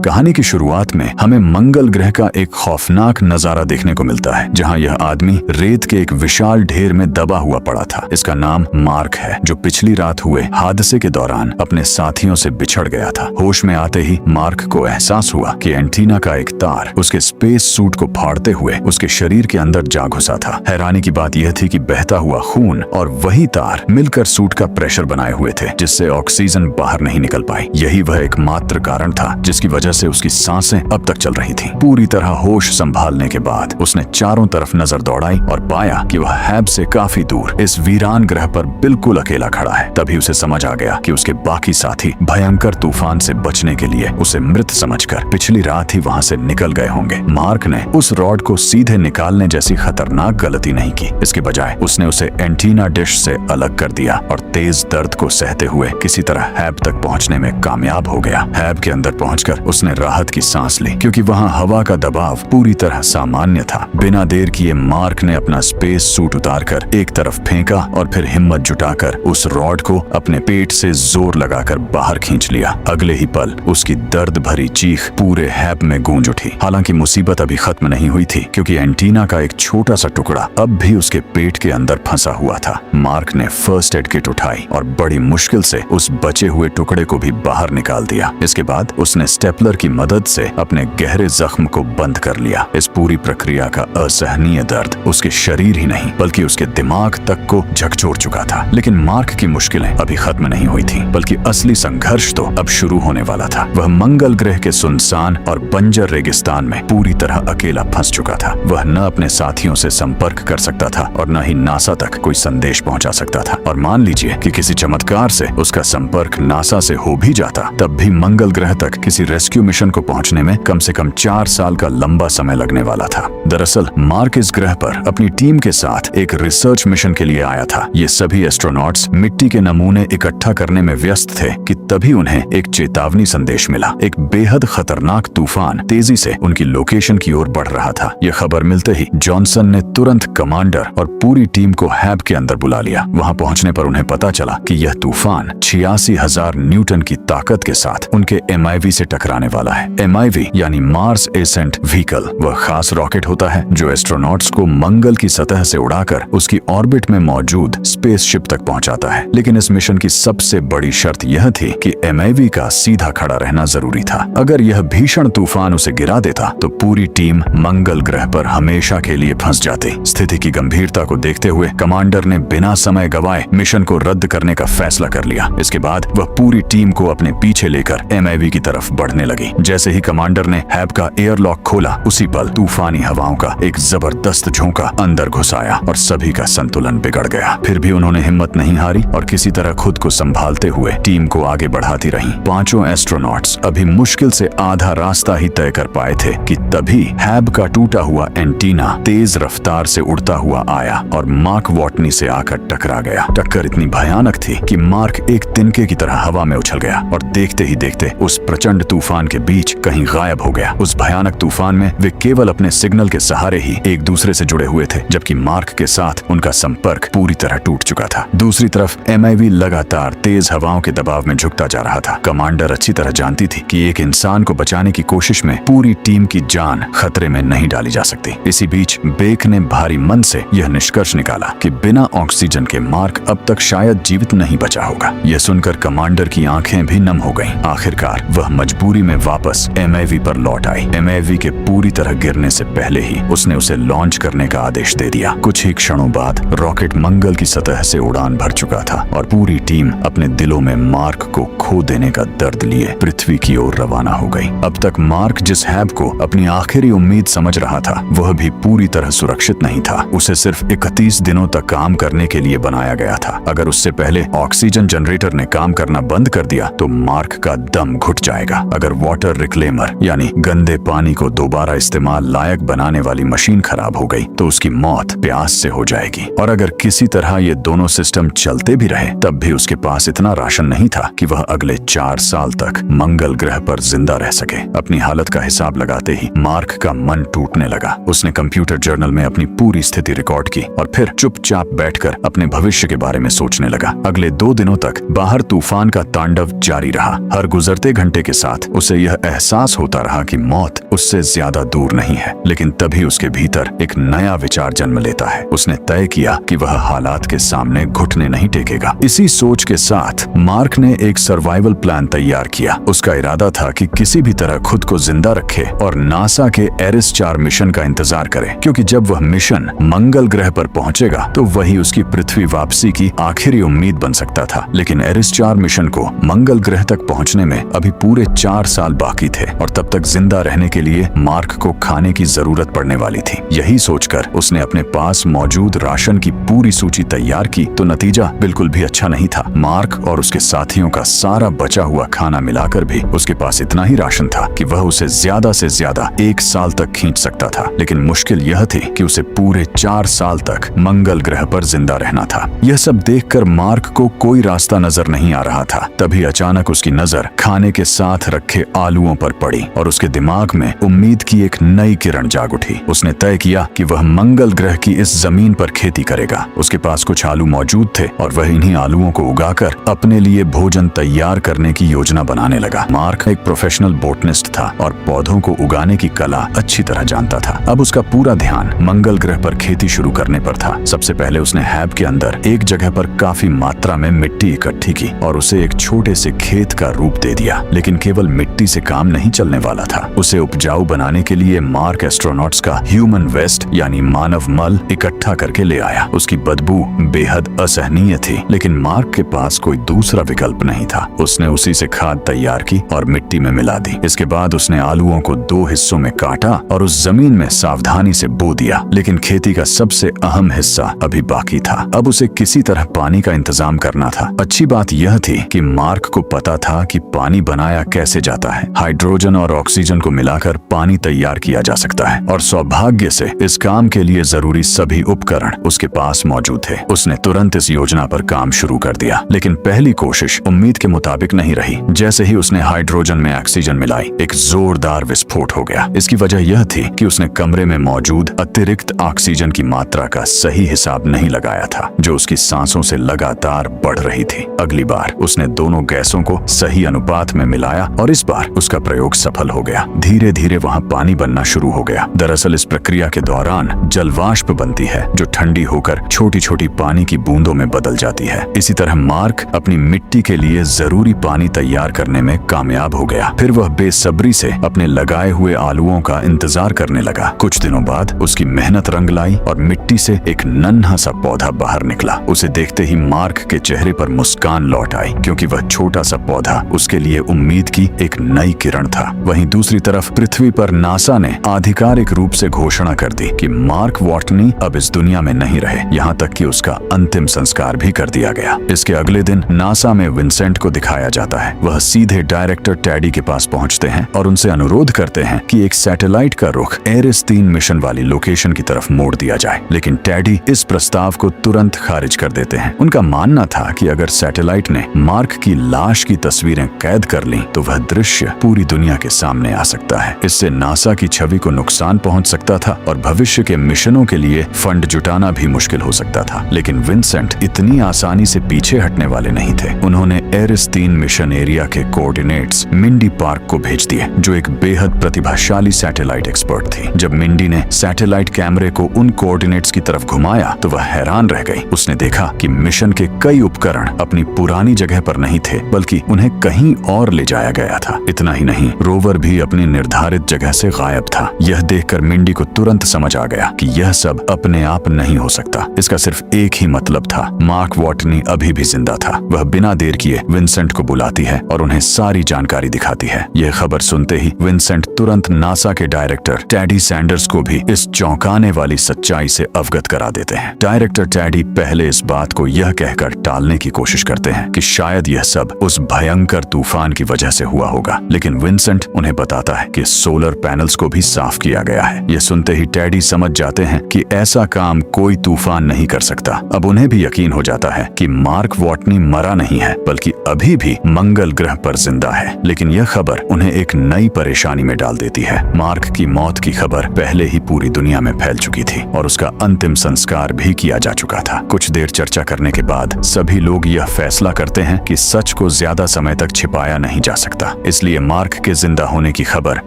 कहानी की शुरुआत में हमें मंगल ग्रह का एक खौफनाक नजारा देखने को मिलता है, जहाँ यह आदमी रेत के एक विशाल ढेर में दबा हुआ पड़ा था। इसका नाम मार्क है, जो पिछली रात हुए हादसे के दौरान अपने साथियों से बिछड़ गया था। होश में आते ही मार्क को एहसास हुआ कि एंटीना का एक तार उसके स्पेस सूट को फाड़ते हुए उसके शरीर के अंदर जा घुसा था। हैरानी की बात यह थी कि बहता हुआ खून और वही तार मिलकर सूट का प्रेशर बनाए हुए थे, जिससे ऑक्सीजन बाहर नहीं निकल पाई। यही वह एकमात्र कारण था जिसकी वजह से उसकी सांसें अब तक चल रही थीं। पूरी तरह होश संभालने के बाद उसने चारों तरफ नजर दौड़ाई और पाया कि वह हैब से काफी दूर इस वीरान ग्रह पर बिल्कुल अकेला खड़ा है। तभी उसे समझ आ गया कि उसके बाकी साथी भयंकर तूफान से बचने के लिए उसे मृत समझकर पिछली रात ही वहां से निकल गए होंगे। मार्क ने उस रॉड को सीधे निकालने जैसी खतरनाक गलती नहीं की। इसके बजाय उसने उसे एंटीना डिश से अलग कर दिया और तेज दर्द को सहते हुए किसी तरह हैब तक पहुंचने में कामयाब हो गया। हैब के अंदर पहुंचकर उसने राहत की सांस ली, क्योंकि वहां हवा का दबाव पूरी तरह सामान्य था। बिना देर किए मार्क ने अपना स्पेस सूट उतारकर एक तरफ फेंका और फिर हिम्मत जुटाकर उस रॉड को अपने पेट से जोर लगाकर बाहर खींच लिया। अगले ही पल उसकी दर्द भरी चीख पूरे हैब में गूंज उठी। हालांकि मुसीबत अभी खत्म नहीं हुई थी, क्योंकि एंटीना का एक छोटा सा टुकड़ा अब भी उसके पेट के अंदर फंसा हुआ था। मार्क ने फर्स्ट एड किट उठाई और बड़ी मुश्किल से उस बचे हुए टुकड़े को भी बाहर निकाल दिया। इसके बाद उसने स्टेपलर की मदद से अपने गहरे जख्म को बंद कर लिया। इस पूरी प्रक्रिया का असहनीय दर्द उसके शरीर ही नहीं बल्कि उसके दिमाग तक को झकझोर चुका था। लेकिन मार्क की मुश्किलें अभी खत्म नहीं हुई थी, बल्कि असली संघर्ष तो अब शुरू होने वाला था। वह मंगल ग्रह के सुनसान और बंजर रेगिस्तान में पूरी तरह अकेला फंस चुका था। वह न अपने साथियों से संपर्क कर सकता था और न ही नासा तक कोई संदेश पहुंचा सकता था। और मान लीजिए कि किसी चमत्कार से उसका संपर्क नासा से हो भी जाता, तब भी मंगल ग्रह तक किसी रेस्क्यू मिशन को पहुंचने में कम से कम 4 साल का लंबा समय लगने वाला था। दरअसल मार्क इस ग्रह पर अपनी टीम के साथ एक रिसर्च मिशन के लिए आया था। ये सभी एस्ट्रोनॉट्स मिट्टी के नमूने इकट्ठा करने में व्यस्त थे कि तभी उन्हें एक चेतावनी संदेश मिला। एक बेहद खतरनाक तूफान तेजी से उनकी लोकेशन की ओर बढ़ रहा था। यह खबर मिलते ही जॉनसन ने तुरंत कमांडर और पूरी टीम को हैब के अंदर बुला लिया। वहां पहुंचने पर उन्हें पता चला कि यह तूफान 86,000 न्यूटन की ताकत के साथ उनके MIV से टकराने वाला है। MIV यानी मार्स एसेंट व्हीकल वह खास रॉकेट होता है जो एस्ट्रोनॉट्स को मंगल की सतह से उड़ाकर उसकी ऑर्बिट में मौजूद स्पेसशिप तक पहुंचाता है। लेकिन इस मिशन की सबसे बड़ी शर्त यह थी कि MIV का सीधा खड़ा रहना जरूरी था। अगर यह भीषण तूफान उसे गिरा देता तो पूरी टीम मंगल ग्रह पर हमेशा के लिए फंस जाती। स्थिति की गंभीरता को देखते हुए कमांडर ने बिना समय गवाए मिशन को रद्द करने का फैसला कर लिया। इसके बाद वह पूरी टीम को अपने पीछे लेकर MIV की तरफ बढ़ने लगी। जैसे ही कमांडर ने हैब का एयरलॉक खोला, उसी पल तूफानी हवाओं का एक जबरदस्त झोंका अंदर घुस आया और सभी का संतुलन बिगड़ गया। फिर भी उन्होंने हिम्मत नहीं हारी और किसी तरह खुद को संभालते हुए टीम को आगे बढ़ाती रहीं। पांचों एस्ट्रोनॉट्स अभी मुश्किल से आधा रास्ता ही तय कर पाए थे कि तभी हैब का टूटा हुआ एंटीना तेज रफ्तार से उड़ता हुआ आया और मार्क वॉटनी से आकर टकरा गया। टक्कर इतनी भयानक थी कि मार्क एक तिनके की तरह हवा में उछल गया और देखते ही देखते उस प्रचंड तूफान के बीच कहीं गायब हो गया। उस भयानक तूफान में वे केवल अपने सिग्नल के सहारे ही एक दूसरे से जुड़े हुए थे, जबकि मार्क के साथ उनका संपर्क पूरी तरह टूट चुका था। दूसरी तरफ MIV लगातार तेज हवाओं के दबाव में झुकता जा रहा था। कमांडर अच्छी तरह जानती थी कि एक इंसान को बचाने की कोशिश में पूरी टीम की जान खतरे में नहीं डाली जा सकती। इसी बीच बेक ने भारी मन से यह निष्कर्ष निकाला कि बिना ऑक्सीजन के मार्क अब तक शायद जीवित नहीं बचा होगा। यह सुनकर कमांडर की आंखें भी नम हो गईं। आखिरकार वह मजबूरी में वापस MIV पर लौट आई। MIV के पूरी तरह गिरने से पहले ही उसने उसे लॉन्च करने का आदेश दे दिया। कुछ ही क्षणों बाद रॉकेट मंगल की सतह से उड़ान भर चुका था और पूरी टीम अपने दिलों में मार्क को खो देने का दर्द लिए पृथ्वी की ओर रवाना हो गई। अब तक मार्क जिस हैब को अपनी आखिरी उम्मीद समझ रहा था, वह भी पूरी तरह सुरक्षित नहीं था। उसे सिर्फ 31 दिनों तक काम करने के लिए बनाया गया था। अगर उससे पहले ऑक्सीजन जनरेटर ने काम करना बंद कर दिया तो मार्क का दम घुट जाएगा। अगर वाटर रिक्लेमर यानी गंदे पानी को दोबारा इस्तेमाल लायक बनाने वाली मशीन खराब हो गई तो उसकी मौत प्यास से हो जाएगी। और अगर किसी तरह ये दोनों सिस्टम चलते भी रहे, तब भी उसके पास इतना राशन नहीं था कि वह अगले 4 साल तक मंगल ग्रह पर जिंदा रह सके। अपनी हालत का हिसाब लगाते ही मार्क का मन टूटने लगा। उसने कंप्यूटर जर्नल में अपनी पूरी स्थिति रिकॉर्ड की और फिर चुपचाप बैठकर अपने भविष्य के बारे में सोचने लगा। अगले 2 दिनों तक बाहर तूफान का तांडव जारी रहा। हर गुजरते घंटे के साथ उसे उसे यह एहसास होता रहा कि मौत उससे ज्यादा दूर नहीं है। लेकिन तभी उसके भीतर एक नया विचार जन्म लेता है। उसने तय किया कि वह हालात के सामने घुटने नहीं टेकेगा। इसी सोच के साथ मार्क ने एक सर्वाइवल प्लान तैयार किया। उसका इरादा था कि किसी भी तरह खुद को जिंदा रखे और नासा के एरिस 4 मिशन का इंतजार करे, क्योंकि जब वह मिशन मंगल ग्रह पर पहुंचेगा तो वही उसकी पृथ्वी वापसी की आखिरी उम्मीद बन सकता था। लेकिन एरिस 4 मिशन को मंगल ग्रह तक पहुंचने में अभी पूरे 4 साल बाकी थे और तब तक जिंदा रहने के लिए मार्क को खाने की जरूरत पड़ने वाली थी। यही सोचकर उसने अपने पास मौजूद राशन की पूरी सूची तैयार की तो नतीजा बिल्कुल भी अच्छा नहीं था। मार्क और उसके साथियों का सारा बचा हुआ खाना मिलाकर भी उसके पास इतना ही राशन था कि वह उसे ज्यादा से ज्यादा 1 साल तक खींच सकता था। लेकिन मुश्किल यह थी कि उसे पूरे 4 साल तक मंगल ग्रह पर जिंदा रहना था। यह सब देखकर मार्क को कोई रास्ता नजर नहीं आ रहा था। तभी अचानक उसकी नजर खाने के साथ रखे आलूओं पर पड़ी और उसके दिमाग में उम्मीद की एक नई किरण जाग उठी। उसने तय किया कि वह मंगल ग्रह की इस जमीन पर खेती करेगा। उसके पास कुछ आलू मौजूद थे और वह इन्हीं आलूओं को उगाकर अपने लिए भोजन तैयार करने की योजना बनाने लगा। मार्क एक प्रोफेशनल बोटनिस्ट था और पौधों को उगाने की कला अच्छी तरह जानता था। अब उसका पूरा ध्यान मंगल ग्रह पर खेती शुरू करने पर था। सबसे पहले उसने हैब के अंदर एक जगह पर काफी मात्रा में मिट्टी इकट्ठी की और उसे एक छोटे से खेत का रूप दे दिया। लेकिन केवल मिट्टी से काम नहीं चलने वाला था। उसे उपजाऊ बनाने के लिए मार्क एस्ट्रोनॉट्स का ह्यूमन वेस्ट यानी मानव मल इकट्ठा करके ले आया। उसकी बदबू बेहद असहनीय थी, लेकिन मार्क के पास कोई दूसरा विकल्प नहीं था। उसने उसी से खाद तैयार की और मिट्टी में मिला दी। इसके बाद उसने आलूओं को 2 हिस्सों में काटा और उस जमीन में सावधानी से बो दिया। लेकिन खेती का सबसे अहम हिस्सा अभी बाकी था। अब उसे किसी तरह पानी का इंतजाम करना था। अच्छी बात यह थी कि मार्क को पता था कि पानी बनाया कैसे जाता है। हाइड्रोजन और ऑक्सीजन को मिलाकर पानी तैयार किया जा सकता है और सौभाग्य से इस काम के लिए जरूरी सभी उपकरण उसके पास मौजूद थे। उसने तुरंत इस योजना पर काम शुरू कर दिया। लेकिन पहली कोशिश उम्मीद के मुताबिक नहीं रही। जैसे ही उसने हाइड्रोजन में ऑक्सीजन मिलाई, एक जोरदार विस्फोट हो गया। इसकी वजह यह थी कि उसने कमरे में मौजूद अतिरिक्त ऑक्सीजन की मात्रा का सही हिसाब नहीं लगाया था, जो उसकी सांसों से लगातार बढ़ रही थी। अगली बार उसने दोनों गैसों को सही अनुपात में मिलाया और इस बार उसका प्रयोग सफल हो गया। धीरे धीरे वहां पानी बनना शुरू हो गया। दरअसल इस प्रक्रिया के दौरान जलवाष्प बनती है जो ठंडी होकर छोटी छोटी पानी की बूंदों में बदल जाती है। इसी तरह मार्क अपनी मिट्टी के लिए जरूरी पानी तैयार करने में कामयाब हो गया। फिर वह बेसब्री से अपने लगाए हुए आलूओं का इंतजार करने लगा। कुछ दिनों बाद उसकी मेहनत रंग लाई और मिट्टी से एक नन्हा सा पौधा बाहर निकला। उसे देखते ही मार्क के चेहरे पर मुस्कान लौट आई, क्योंकि वह छोटा सा पौधा उसके लिए उम्मीद की एक नई किरण था। वहीं दूसरी तरफ पृथ्वी पर नासा ने आधिकारिक रूप से घोषणा कर दी कि मार्क वॉटनी अब इस दुनिया में नहीं रहे। यहाँ तक कि उसका अंतिम संस्कार भी कर दिया गया। इसके अगले दिन नासा में विंसेंट को दिखाया जाता है। वह सीधे डायरेक्टर टैडी के पास पहुंचते हैं और उनसे अनुरोध करते हैं कि एक सैटेलाइट का रुख एरिस 3 मिशन वाली लोकेशन की तरफ मोड़ दिया जाए। लेकिन टैडी इस प्रस्ताव को तुरंत खारिज कर देते हैं। उनका मानना था कि अगर सैटेलाइट ने मार्क की लाश की तस्वीरें कैद कर ली तो वह दृश्य पूरी दुनिया के सामने आ सकता है। इससे नासा की छवि को नुकसान पहुंच सकता था और भविष्य के मिशनों के लिए फंड जुटाना भी मुश्किल हो सकता था। लेकिन विंसेंट इतनी आसानी से पीछे हटने वाले नहीं थे। उन्होंने एरिस 3 मिशन एरिया के कोऑर्डिनेट्स मिंडी पार्क को भेज दिए, जो एक बेहद प्रतिभाशाली सैटेलाइट एक्सपर्ट थी। जब मिंडी ने सैटेलाइट कैमरे को उन कोऑर्डिनेट्स की तरफ घुमाया तो वह हैरान रह गई। उसने देखा कि मिशन के कई उपकरण अपनी पुरानी जगह पर नहीं थे, बल्कि उन्हें कहीं और ले जाया गया था। इतना ही नहीं, रोवर भी अपनी निर्धारित जगह से गायब था। यह देखकर मिंडी को तुरंत समझ आ गया कि यह सब अपने आप नहीं हो सकता। इसका सिर्फ एक ही मतलब था, मार्क वॉटनी अभी भी जिंदा था। वह बिना देर किए विंसेंट को बुलाती है और उन्हें सारी जानकारी दिखाती है। यह खबर सुनते ही विंसेंट तुरंत नासा के डायरेक्टर टैडी सैंडर्स को भी इस चौंकाने वाली सच्चाई से अवगत करा देते हैं। डायरेक्टर टैडी पहले इस बात को यह कहकर टालने की कोशिश करते हैं कि शायद यह सब उस भयंकर तूफान की वजह से हुआ होगा, लेकिन विंसेंट उन्हें बताता है कि सोलर पैनल्स को भी साफ किया गया है। यह सुनते ही टैडी समझ जाते हैं कि ऐसा काम कोई तूफान नहीं कर सकता। अब उन्हें भी यकीन हो जाता है कि मार्क वॉटनी मरा नहीं है, बल्कि अभी भी मंगल ग्रह पर जिंदा है। लेकिन यह खबर उन्हें एक नई परेशानी में डाल देती है। मार्क की मौत की खबर पहले ही पूरी दुनिया में फैल चुकी थी और उसका अंतिम संस्कार भी किया जा चुका था। कुछ देर चर्चा करने के बाद सभी लोग यह फैसला करते हैं कि सच को ज्यादा समय तक छिपाया नहीं जा सकता, इसलिए इसलिए मार्क के जिंदा होने की खबर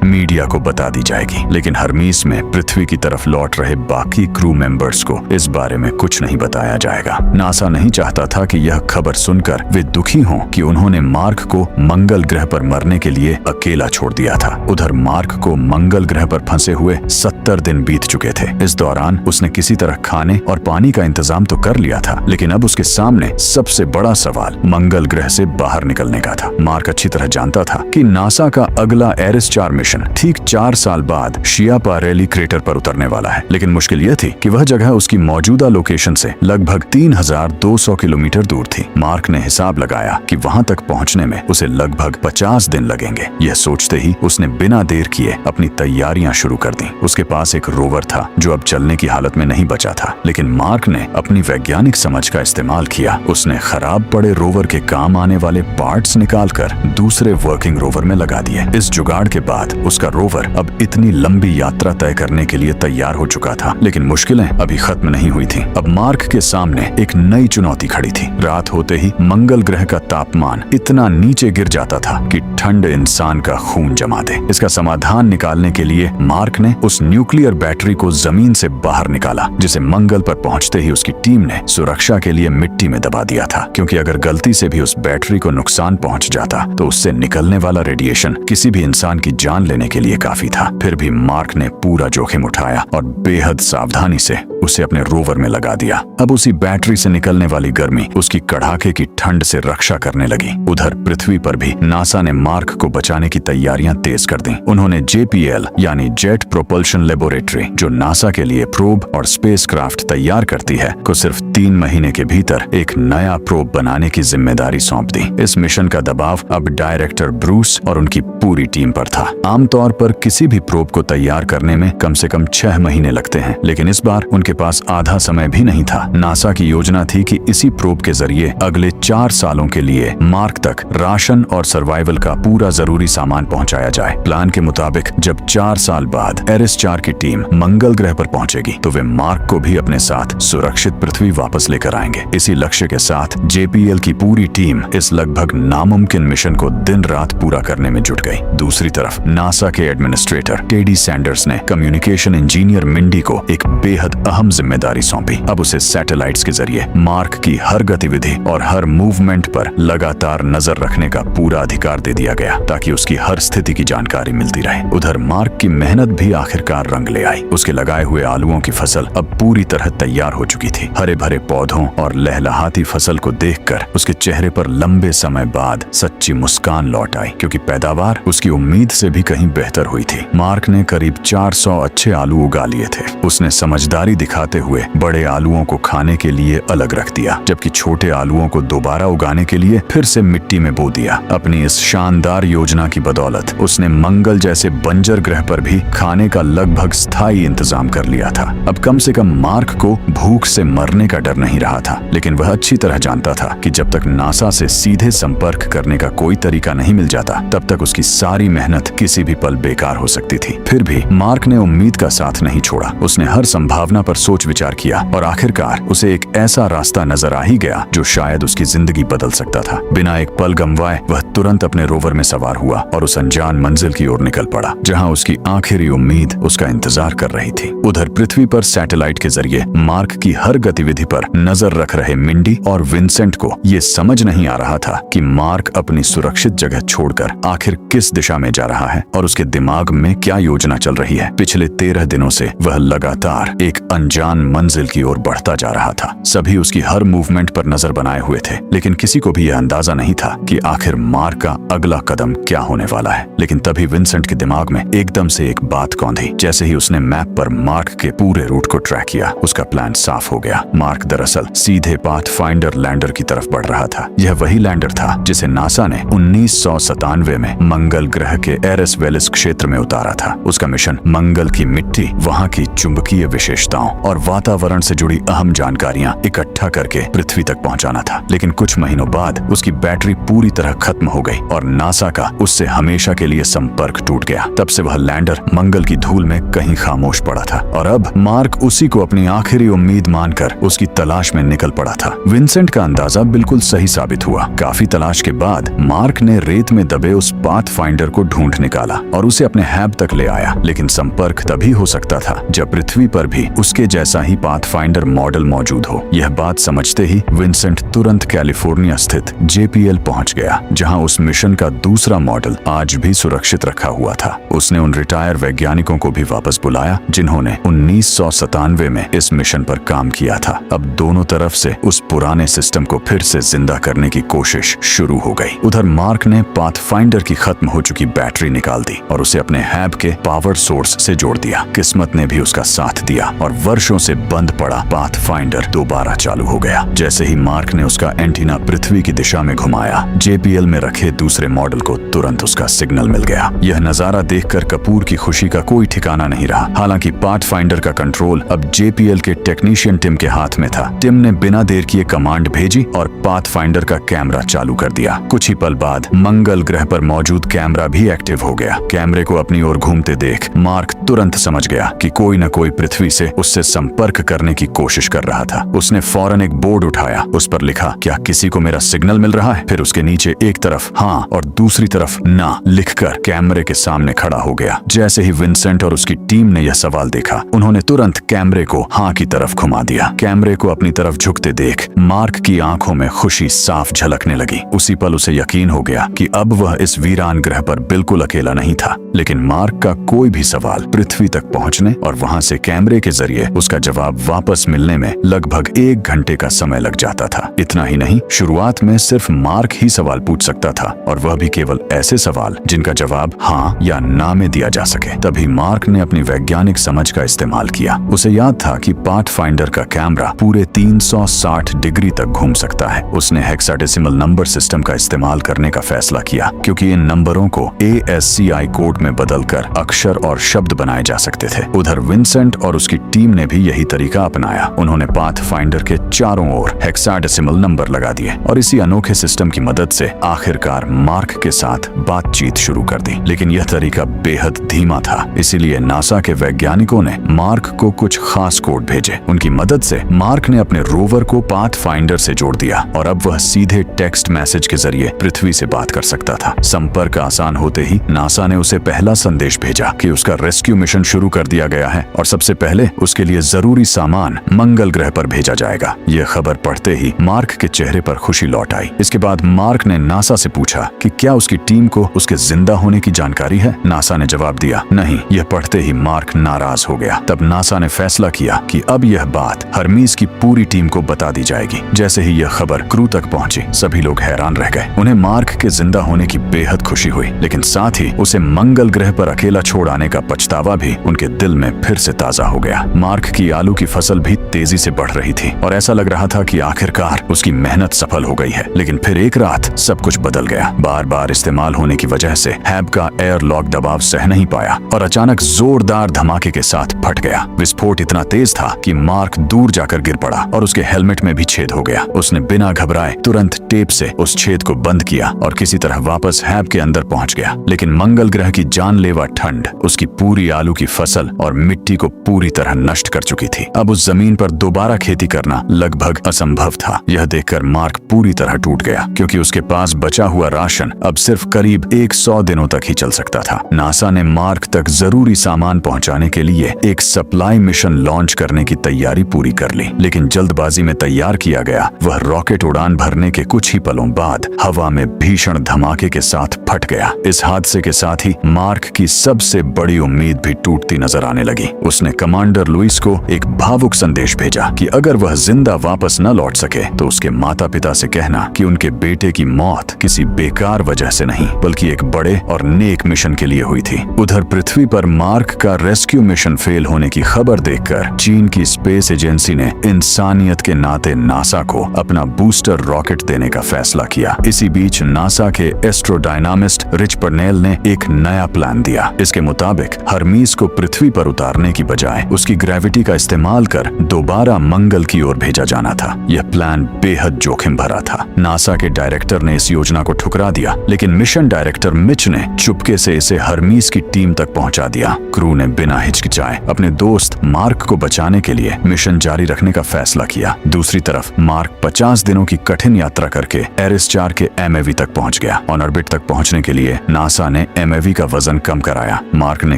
मीडिया को बता दी जाएगी। लेकिन हरमीस में पृथ्वी की तरफ लौट रहे बाकी क्रू मेंबर्स को इस बारे में कुछ नहीं बताया जाएगा। नासा नहीं चाहता था कि यह खबर सुनकर वे दुखी हों कि उन्होंने मार्क को मंगल ग्रह पर मरने के लिए अकेला छोड़ दिया था। उधर मार्क को मंगल ग्रह पर फंसे हुए 70 दिन बीत चुके थे। इस दौरान उसने किसी तरह खाने और पानी का इंतजाम तो कर लिया था, लेकिन अब उसके सामने सबसे बड़ा सवाल मंगल ग्रह से बाहर निकलने का था। मार्क अच्छी तरह जानता था कि नासा का अगला एरिस 4 मिशन ठीक 4 साल बाद शियापारेली क्रेटर पर उतरने वाला है। लेकिन मुश्किल यह थी कि वह जगह उसकी मौजूदा लोकेशन से लगभग 3200 किलोमीटर दूर थी। मार्क ने हिसाब लगाया कि वहां तक पहुंचने में उसे लगभग 50 दिन लगेंगे। यह सोचते ही उसने बिना देर किए अपनी तैयारियां शुरू कर दी। उसके पास एक रोवर था जो अब चलने की हालत में नहीं बचा था, लेकिन मार्क ने अपनी वैज्ञानिक समझ का इस्तेमाल किया। उसने खराब पड़े रोवर के काम आने वाले पार्ट्स निकालकर दूसरे वर्किंग रोवर में लगा दिए। इस जुगाड़ के बाद उसका रोवर अब इतनी लंबी यात्रा तय करने के लिए तैयार हो चुका था। लेकिन मुश्किलें अभी खत्म नहीं हुई थी। अब मार्क के सामने एक नई चुनौती खड़ी थी। रात होते ही मंगल ग्रह का तापमान इतना नीचे गिर जाता था कि ठंड इंसान का खून जमा दे। इसका समाधान निकालने के लिए मार्क ने उस न्यूक्लियर बैटरी को जमीन से बाहर निकाला, जिसे मंगल पर पहुंचते ही उसकी टीम ने सुरक्षा के लिए मिट्टी में दबा दिया था, क्योंकि अगर गलती से भी उस बैटरी को नुकसान पहुंच जाता तो उससे निकलने वाला रेडिएशन किसी भी इंसान की जान लेने के लिए काफी था। फिर भी मार्क ने पूरा जोखिम उठाया और बेहद सावधानी से उसे अपने रोवर में लगा दिया। अब उसी बैटरी से निकलने वाली गर्मी उसकी कड़ाके की ठंड से रक्षा करने लगी। उधर पृथ्वी पर भी नासा ने मार्क को बचाने की तैयारियां तेज कर दी। उन्होंने JPL यानी जेट प्रोपल्शन लेबोरेटरी, जो नासा के लिए प्रोब और स्पेसक्राफ्ट तैयार करती है, को सिर्फ 3 महीने के भीतर एक नया प्रोब बनाने की जिम्मेदारी सौंप दी। इस मिशन का दबाव अब डायरेक्टर ब्रूस और उनकी पूरी टीम पर था। आमतौर पर किसी भी प्रोब को तैयार करने में कम से कम 6 महीने लगते हैं, लेकिन इस बार उनके पास आधा समय भी नहीं था। नासा की योजना थी कि इसी प्रोब के जरिए अगले 4 सालों के लिए मार्क तक राशन और सर्वाइवल का पूरा जरूरी सामान पहुंचाया जाए। प्लान के मुताबिक जब 4 साल बाद एरिस 4 की टीम मंगल ग्रह पर पहुंचेगी तो वे मार्क को भी अपने साथ सुरक्षित पृथ्वी वापस लेकर आएंगे। इसी लक्ष्य के साथ JPL की पूरी टीम इस लगभग नामुमकिन मिशन को दिन रात पूरा करने में जुट गई। दूसरी तरफ नासा के एडमिनिस्ट्रेटर टेडी सैंडर्स ने कम्युनिकेशन इंजीनियर मिंडी को एक बेहद अहम जिम्मेदारी सौंपी। अब उसे सैटेलाइट्स के जरिए मार्क की हर गतिविधि और हर मूवमेंट पर लगातार नजर रखने का पूरा अधिकार दे दिया गया, ताकि उसकी हर स्थिति की जानकारी मिलती रहे। उधर मार्क की मेहनत भी आखिरकार रंग ले आई। उसके लगाए हुए आलुओं की फसल अब पूरी तरह तैयार हो चुकी थी। हरे भरे पौधों और लहलहाती फसल को देखकर उसके चेहरे पर लंबे समय बाद सच्ची मुस्कान लौट आई, क्योंकि पैदावार उसकी उम्मीद से भी कहीं बेहतर हुई थी। मार्क ने करीब 400 अच्छे आलू उगा लिए थे। उसने समझदारी दिखाते हुए बड़े आलुओं को खाने के लिए अलग रख दिया, जबकि छोटे आलुओं को दोबारा उगाने के लिए फिर से मिट्टी में बो दिया। अपनी इस शानदार योजना की बदौलत उसने मंगल जैसे बंजर ग्रह पर भी खाने का लगभग स्थायी इंतजाम कर लिया था। अब कम से कम मार्क को भूख से मरने का डर नहीं रहा था, लेकिन वह अच्छी तरह जानता था कि जब तक नासा से सीधे संपर्क करने का कोई तरीका नहीं मिल जाता, तब तक उसकी सारी मेहनत किसी भी पल बेकार हो सकती थी। फिर भी मार्क ने उम्मीद का साथ नहीं छोड़ा। उसने हर संभावना पर सोच विचार किया और आखिरकार उसे एक ऐसा रास्ता नजर आ ही गया जो शायद उसकी जिंदगी बदल सकता था। बिना एक पल गंवाए वह तुरंत अपने रोवर में सवार हुआ और उस अनजान मंजिल की ओर निकल पड़ा, जहां उसकी आखिरी उम्मीद उसका इंतजार कर रही थी। उधर पृथ्वी पर सैटेलाइट के जरिए मार्क की हर गतिविधि पर नजर रख रहे मिंडी और विंसेंट को ये समझ नहीं आ रहा था कि मार्क अपनी सुरक्षित जगह छोड़कर आखिर किस दिशा में जा रहा है और उसके दिमाग में क्या योजना चल रही है। पिछले 13 दिनों से वह लगातार एक अनजान मंजिल की ओर बढ़ता जा रहा था। सभी उसकी हर मूवमेंट पर नजर बनाए हुए थे, लेकिन किसी को भी यह अंदाजा नहीं था कि आखिर मार्क का अगला कदम क्या होने वाला है। लेकिन तभी विंसेंट के दिमाग में एकदम से एक बात कौंधी। जैसे ही उसने मैप पर मार्क के पूरे रूट को ट्रैक किया, उसका प्लान साफ हो गया। मार्क दरअसल सीधे पाथफाइंडर लैंडर की तरफ बढ़ रहा था। यह वही लैंडर था जिसे नासा ने 1997 में मंगल ग्रह के एरिस वेलिस क्षेत्र में उतारा था। उसका मिशन मंगल की मिट्टी, वहां की चुंबकीय विशेषताओं और वातावरण से जुड़ी अहम जानकारियां इकट्ठा करके पृथ्वी तक पहुंचाना था। लेकिन कुछ महीनों बाद उसकी बैटरी पूरी तरह खत्म हो गई और नासा का उससे हमेशा के लिए संपर्क टूट गया। तब से वह लैंडर मंगल की धूल में कहीं खामोश पड़ा था और अब मार्क उसी को अपनी आखिरी उम्मीद मानकर उसकी तलाश में निकल पड़ा था। विंसेंट का अंदाजा बिल्कुल सही साबित हुआ। काफी तलाश के बाद मार्क ने रेत में दबे उस पाथफाइंडर को ढूंढ निकाला और उसे अपने हैब तक ले आया। लेकिन संपर्क तभी हो सकता था जब पृथ्वी पर भी उसके जैसा ही पाथफाइंडर मॉडल मौजूद हो। यह बात समझते ही विंसेंट तुरंत कैलिफोर्निया स्थित JPL पहुंच गया, जहां उस मिशन का दूसरा मॉडल आज भी सुरक्षित रखा हुआ था। उसने उन रिटायर वैज्ञानिकों को भी वापस बुलाया जिन्होंने 1997 में इस मिशन पर काम किया था। अब दोनों तरफ से उस पुराने सिस्टम को फिर से जिंदा करने की कोशिश शुरू हो गई। उधर मार्क ने पाथफाइंडर की खत्म हो चुकी बैटरी निकाल दी और उसे अपने हैब के पावर सोर्स से जोड़ दिया। किस्मत ने भी उसका साथ दिया और वर्षों से बंद पड़ा पाथफाइंडर दोबारा चालू हो गया। जैसे ही मार्क ने उसका एंटीना पृथ्वी की दिशा में घुमाया, JPL में रखे दूसरे मॉडल को तुरंत उसका सिग्नल मिल गया। यह नजारा देखकर कपूर की खुशी का कोई ठिकाना नहीं रहा। हालांकि पाथफाइंडर का कंट्रोल अब JPL के टेक्नीशियन टिम के हाथ में था। टिम ने बिना देर किए कमांड भेजी और पाथफाइंडर का कैमरा चालू कर दिया। कुछ ही पल बाद मंगल ग्रह पर मौजूद कैमरा भी एक्टिव हो गया। कैमरे को अपनी ओर घूमते देख मार्क तुरंत समझ गया कि कोई न कोई पृथ्वी से उससे संपर्क करने की कोशिश कर रहा था। उसने फौरन एक बोर्ड उठाया, उस पर लिखा, क्या किसी को मेरा सिग्नल मिल रहा है? फिर उसके नीचे एक तरफ हाँ और दूसरी तरफ ना लिखकर कैमरे के सामने खड़ा हो गया। जैसे ही विंसेंट और उसकी टीम ने यह सवाल देखा, उन्होंने तुरंत कैमरे को हाँ की तरफ घुमा दिया। कैमरे को अपनी तरफ झुकते देख मार्क की आंखों में खुशी साफ झलकने लगी। उसी पल उसे यकीन हो गया कि अब वह इस वीरान ग्रह पर बिल्कुल अकेला नहीं था। लेकिन मार्क का कोई भी सवाल पृथ्वी तक पहुंचने और वहां से कैमरे के जरिए उसका जवाब वापस मिलने में लगभग 1 घंटे का समय लग जाता था। इतना ही नहीं, शुरुआत में सिर्फ मार्क ही सवाल पूछ सकता था और वह भी केवल ऐसे सवाल जिनका जवाब हाँ या ना में दिया जा सके। तभी मार्क ने अपनी वैज्ञानिक समझ का इस्तेमाल किया। उसे याद था कि पाथफाइंडर का कैमरा पूरे 360 डिग्री तक घूम सकता है। उसने हेक्साडेसिमल नंबर सिस्टम का इस्तेमाल करने का फैसला किया क्योंकि इन नंबरों को ASCII कोड में बदलकर अक्षर और शब्द बनाए जा सकते थे। उधर विंसेंट और उसकी टीम ने भी यही तरीका अपनाया। उन्होंने पाथफाइंडर के चारों ओर हेक्साडेसिमल नंबर लगा दिए और इसी अनोखे सिस्टम की मदद से आखिरकार मार्क के साथ बातचीत शुरू कर दी। लेकिन यह तरीका बेहद धीमा था, इसीलिए नासा के वैज्ञानिकों ने मार्क को कुछ खास कोड भेजे। उनकी मदद से मार्क ने अपने रोवर को पाथफाइंडर से जोड़ दिया और अब वह सीधे टेक्स्ट मैसेज के जरिए पृथ्वी से बात कर सकता था। संपर्क आसान होते ही नासा ने उसे पहला संदेश भेजा कि उसका रेस्क्यू मिशन शुरू कर दिया गया है और सबसे पहले उसके लिए जरूरी सामान मंगल ग्रह पर भेजा जाएगा। यह खबर पढ़ते ही मार्क के चेहरे पर खुशी लौट आई। इसके बाद मार्क ने नासा से पूछा कि क्या उसकी टीम को उसके जिंदा होने की जानकारी है। नासा ने जवाब दिया नहीं। यह पढ़ते ही मार्क नाराज हो गया। तब नासा ने फैसला किया कि अब यह बात हर्मीज की पूरी टीम को बता दी जाएगी। जैसे ही यह खबर क्रू तक पहुंची, सभी लोग हैरान रह गए। उन्हें मार्क के जिंदा होने की बेहद खुशी हुई, लेकिन साथ ही उसे मंगल ग्रह पर अकेला छोड़ आने का पछतावा भी उनके दिल में फिर से ताजा हो गया। मार्क की आलू की फसल भी तेजी से बढ़ रही थी और ऐसा लग रहा था कि आखिरकार उसकी मेहनत सफल हो गई है। लेकिन फिर एक रात सब कुछ बदल गया। बार बार इस्तेमाल होने की वजह से हैब का एयरलॉक दबाव सह नहीं पाया और अचानक जोरदार धमाके के साथ फट गया। विस्फोट इतना तेज था कि मार्क दूर जाकर गिर पड़ा और उसके हेलमेट में भी छेद हो गया। उसने बिना घबराए तुरंत टेप से उस छेद को बंद किया और किसी तरह वापस हैब के अंदर पहुंच गया। लेकिन मंगल ग्रह की जानलेवा ठंड उसकी पूरी आलू की फसल और मिट्टी को पूरी तरह नष्ट कर चुकी थी। अब उस जमीन पर दोबारा खेती करना लगभग असंभव था। यह देखकर मार्क पूरी तरह टूट गया क्योंकि उसके पास बचा हुआ राशन अब सिर्फ करीब 100 दिनों तक ही चल सकता था। नासा ने मार्क तक जरूरी सामान पहुंचाने के लिए एक सप्लाई मिशन लॉन्च करने की तैयारी पूरी कर ली, लेकिन जल्दबाजी में तैयार किया गया वह रॉकेट उड़ान भरने के कुछ ही पलों बाद हवा में भीषण धमाके के साथ फट गया। इस हादसे के साथ ही मार्क की सबसे बड़ी उम्मीद भी टूटती नजर आने लगी। उसने कमांडर लुइस को एक भावुक संदेश भेजा कि अगर वह जिंदा वापस न लौट सके तो उसके माता पिता से कहना कि उनके बेटे की मौत किसी बेकार वजह से नहीं बल्कि एक बड़े और नेक मिशन के लिए हुई थी। उधर पृथ्वी पर मार्क का रेस्क्यू मिशन फेल होने की खबर देखकर चीन की स्पेस एजेंसी ने इंसानियत के नाते नासा को अपना बूस्टर रॉकेट देने का फैसला किया। इसी बीच नासा के एस्ट्रोडायनामिस्ट रिच पर्नेल ने एक नया प्लान दिया। इसके मुताबिक हर्मीज को पृथ्वी पर उतारने की बजाय उसकी ग्रेविटी ग्रेविटी का इस्तेमाल कर दोबारा मंगल की ओर भेजा जाना था। यह प्लान बेहद जोखिम भरा था। नासा के डायरेक्टर ने इस योजना को ठुकरा दिया, लेकिन मिशन डायरेक्टर मिच ने चुपके से इसे हर्मीस की टीम तक पहुंचा दिया। क्रू ने बिना हिचकिचाए अपने दोस्त मार्क को बचाने के लिए मिशन जारी रखने का फैसला किया। दूसरी तरफ मार्क 50 दिनों की कठिन यात्रा करके एरिस 4 के MAV तक पहुंच गया। ऑन ऑर्बिट तक पहुंचने के लिए नासा ने MAV का वजन कम कराया। मार्क ने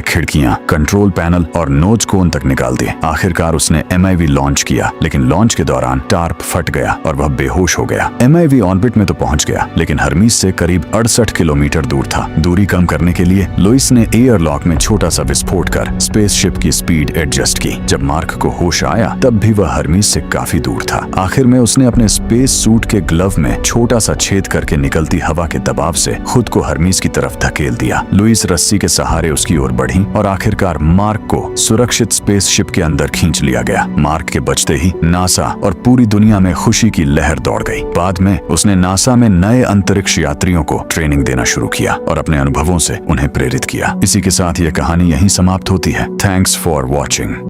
खिड़कियां, कंट्रोल पैनल और नोज कोन तक निकाल दिए। आखिरकार उसने MAV लॉन्च किया, लेकिन लॉन्च के दौरान टार्प फट गया और वह बेहोश हो गया। MAV ऑर्बिट में तो पहुंच गया, लेकिन हर्मीस से करीब 68 किलोमीटर दूर था। दूरी कम करने के लिए लुइस ने एयरलॉक में छोटा सा विस्फोट कर स्पेसशिप की स्पीड एडजस्ट की। जब मार्क को होश आया तब भी वह हर्मीस से काफी दूर था। आखिर में उसने अपने स्पेस सूट के ग्लव में छोटा सा छेद करके निकलती हवा के दबाव से खुद को हर्मीस की तरफ धकेल दिया। लुइस रस्सी के सहारे उसकी ओर बढ़ी और आखिरकार मार्क को सुरक्षित स्पेसशिप के अंदर खींच लिया गया। मार्क के बचते ही नासा और पूरी दुनिया में खुशी की लहर दौड़ गई। बाद में उसने नासा में नए अंतरिक्ष यात्रियों को ट्रेनिंग देना शुरू किया और अपने अनुभवों से उन्हें प्रेरित किया। इसी के साथ यह कहानी यहीं समाप्त होती है। Thanks for watching.